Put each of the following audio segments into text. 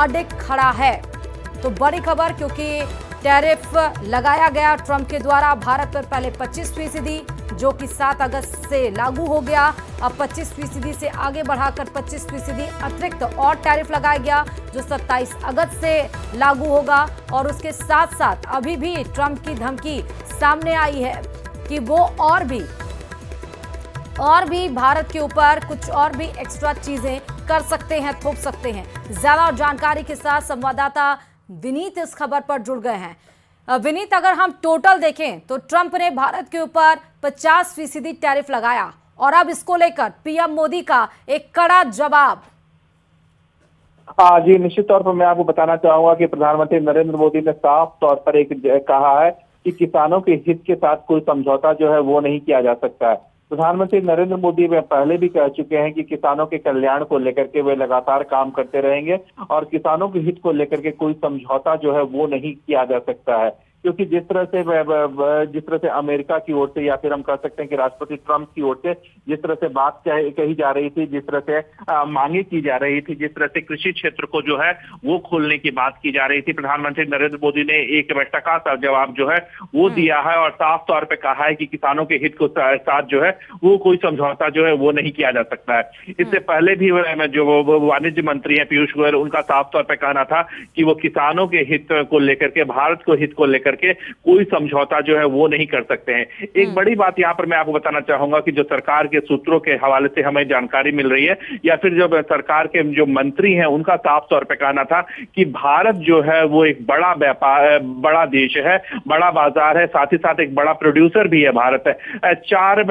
अडिग खड़ा है। तो बड़ी खबर, क्योंकि टैरिफ लगाया गया ट्रंप के द्वारा भारत पर पहले 25% जो कि 7 अगस्त से लागू हो गया। अब 25% से आगे बढ़ाकर 25% अतिरिक्त और टैरिफ लगाया गया जो 27 अगस्त से लागू होगा। और उसके साथ साथ अभी भी ट्रंप की धमकी सामने आई है कि वो और भी भारत के ऊपर कुछ और भी एक्स्ट्रा चीजें कर सकते हैं, थोप सकते हैं। ज्यादा जानकारी के साथ संवाददाता विनीत इस खबर पर जुड़ गए हैं। विनीत, अगर हम टोटल देखें तो ट्रंप ने भारत के ऊपर 50% टैरिफ लगाया और अब इसको लेकर पीएम मोदी का एक कड़ा जवाब। हाँ जी, निश्चित तौर पर मैं आपको बताना चाहूंगा कि प्रधानमंत्री नरेंद्र मोदी ने साफ तौर पर एक कहा है कि किसानों के हित के साथ कोई समझौता जो है वो नहीं किया जा सकता है। प्रधानमंत्री नरेंद्र मोदी वे पहले भी कह चुके हैं कि किसानों के कल्याण को लेकर के वे लगातार काम करते रहेंगे और किसानों के हित को लेकर के कोई समझौता जो है वो नहीं किया जा सकता है। क्योंकि जिस तरह से अमेरिका की ओर से या फिर हम कह सकते हैं कि राष्ट्रपति ट्रंप की ओर से जिस तरह से बात कही जा रही थी, जिस तरह से मांगे की जा रही थी, जिस तरह से कृषि क्षेत्र को जो है वो खोलने की बात की जा रही थी, प्रधानमंत्री नरेंद्र मोदी ने एक टका सा जवाब जो है वो दिया है और साफ तौर पर कहा है कि किसानों के हित को साथ जो है वो कोई समझौता जो है वो नहीं किया जा सकता है। इससे पहले भी जो वाणिज्य मंत्री है पीयूष गोयल, उनका साफ तौर पर कहना था कि वो किसानों के हित को लेकर के, भारत को हित को लेकर के कोई समझौता जो है वो नहीं कर सकते हैं। एक बड़ी बात यहां पर मैं आपको बताना चाहूंगा कि जो सरकार के सूत्रों के हवाले से हमें जानकारी मिल रही है या फिर जो सरकार के जो मंत्री हैं उनका साफ तौर पर कहना था कि भारत जो है वो एक बड़ा व्यापार, बड़ा देश है, बड़ा बाजार है, साथ ही साथ एक बड़ा प्रोड्यूसर भी है। भारत है 4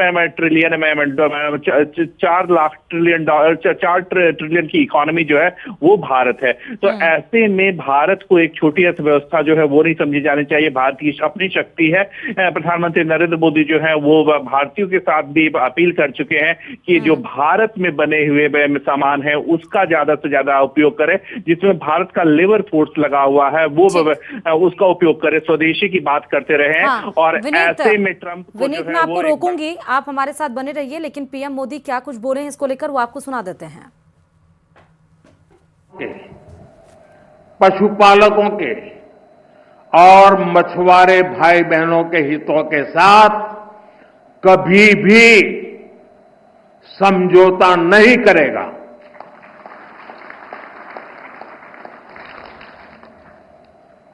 लाख ट्रिलियन डॉलर, 4 ट्रिलियन की इकोनॉमी जो है वो भारत है। तो ऐसे में भारत को एक छोटी अर्थव्यवस्था जो है वो नहीं समझी जानी चाहिए। भारत की अपनी शक्ति है। प्रधानमंत्री नरेंद्र मोदी जो है वो भारतीयों के साथ भी अपील कर चुके हैं कि जो भारत में बने हुए सामान है उसका ज्यादा से ज्यादा उपयोग करें, जिसमें भारत का लेबर फोर्स लगा हुआ है वो उसका उपयोग करें, स्वदेशी की बात करते रहे। और ऐसे में ट्रंप को विनीत, मैं आपको रोकूंगी, आप हमारे साथ बने रहिए, लेकिन पीएम मोदी क्या कुछ बोले हैं इसको लेकर वो आपको सुना देते हैं। पशुपालकों के और मछुआरे भाई बहनों के हितों के साथ कभी भी समझौता नहीं करेगा।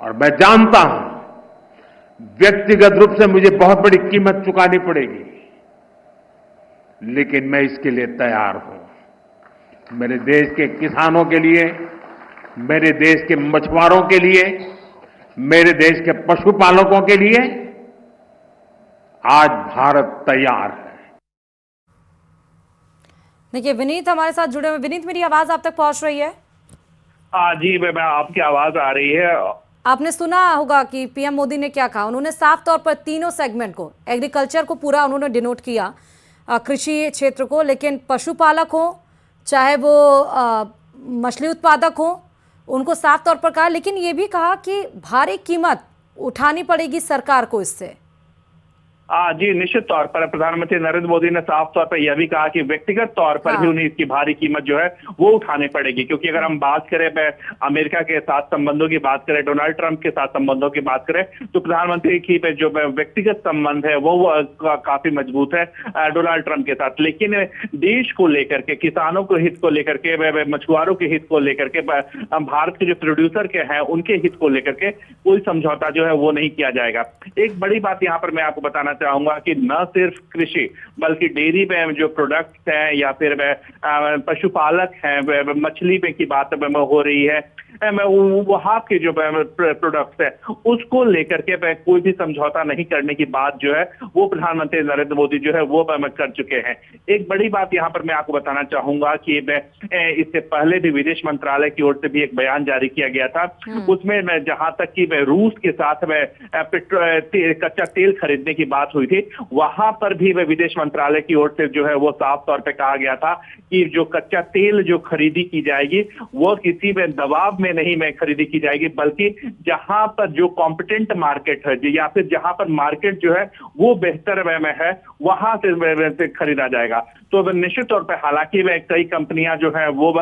और मैं जानता हूं व्यक्तिगत रूप से मुझे बहुत बड़ी कीमत चुकानी पड़ेगी, लेकिन मैं इसके लिए तैयार हूं। मेरे देश के किसानों के लिए, मेरे देश के मछुआरों के लिए, मेरे देश के पशुपालकों के लिए आज भारत तैयार है। देखिए, विनीत हमारे साथ जुड़े हुए। विनीत, मेरी आवाज आप तक पहुंच रही है? जी, मैं आपकी आवाज आ रही है। आपने सुना होगा कि पीएम मोदी ने क्या कहा। उन्होंने साफ तौर पर तीनों सेगमेंट को, एग्रीकल्चर को पूरा उन्होंने डिनोट किया, कृषि क्षेत्र को, लेकिन पशुपालक हो चाहे वो मछली उत्पादक हो, उनको साफ तौर पर कहा, लेकिन ये भी कहा कि भारी कीमत उठानी पड़ेगी सरकार को इससे। जी, निश्चित तौर पर प्रधानमंत्री नरेंद्र मोदी ने साफ तौर पर यह भी कहा कि व्यक्तिगत तौर पर भी उन्हें इसकी भारी कीमत जो है वो उठानी पड़ेगी। क्योंकि अगर हम बात करें अमेरिका के साथ संबंधों की बात करें, डोनाल्ड ट्रंप के साथ संबंधों की बात करें, तो प्रधानमंत्री की जो व्यक्तिगत संबंध है वो काफी मजबूत है डोनाल्ड ट्रंप के साथ। लेकिन देश को लेकर के, किसानों के हित को लेकर के, मछुआरों के हित को लेकर के, भारत के जो प्रोड्यूसर के हैं उनके हित को लेकर के कोई समझौता जो है वो नहीं किया जाएगा। एक बड़ी बात यहाँ पर मैं आपको बताना चाहूंगा कि न सिर्फ कृषि बल्कि डेयरी में जो प्रोडक्ट्स हैं या फिर पशुपालक हैं, मछली में की बात हो रही है, वहां के जो प्रोडक्ट्स है उसको लेकर के कोई भी समझौता नहीं करने की बात जो है वो प्रधानमंत्री नरेंद्र मोदी जो है वो कर चुके हैं। एक बड़ी बात यहाँ पर मैं आपको बताना चाहूंगा कि इससे पहले भी विदेश मंत्रालय की ओर से भी एक बयान जारी किया गया था। उसमें जहां तक कि रूस के साथ कच्चा तेल खरीदने की बात बात हुई थी, वहां पर भी वह विदेश मंत्रालय की ओर से जो है वो साफ तौर पे कहा गया था कि जो कच्चा तेल जो खरीदी की जाएगी वो किसी में दबाव में नहीं में खरीदी की जाएगी, बल्कि जहां पर जो कॉम्पिटेंट मार्केट है या फिर जहां पर मार्केट जो है वो बेहतर में है वहां से खरीदा जाएगा। तो निश्चित तौर पर हालांकि वह कई कंपनियां जो है वो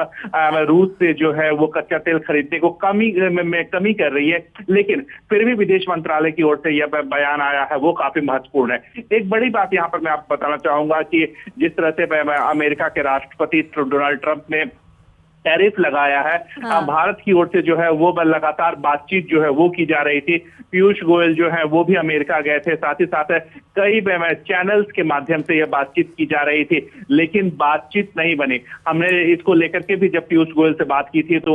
रूस से जो है वो कच्चा तेल खरीदने को कमी कर रही है, लेकिन फिर भी विदेश मंत्रालय की ओर से यह बयान आया है वो काफी महत्वपूर्ण है। एक बड़ी बात यहां पर मैं आपको बताना चाहूंगा कि जिस तरह से अमेरिका के राष्ट्रपति डोनाल्ड ट्रंप ने टैरिफ लगाया है, भारत की ओर से जो है वो लगातार बातचीत जो है वो की जा रही थी। पीयूष गोयल जो है वो भी अमेरिका गए थे, साथ ही साथ कई चैनल्स के माध्यम से यह बातचीत की जा रही थी, लेकिन बातचीत नहीं बनी। हमने इसको लेकर के भी जब पीयूष गोयल से बात की थी तो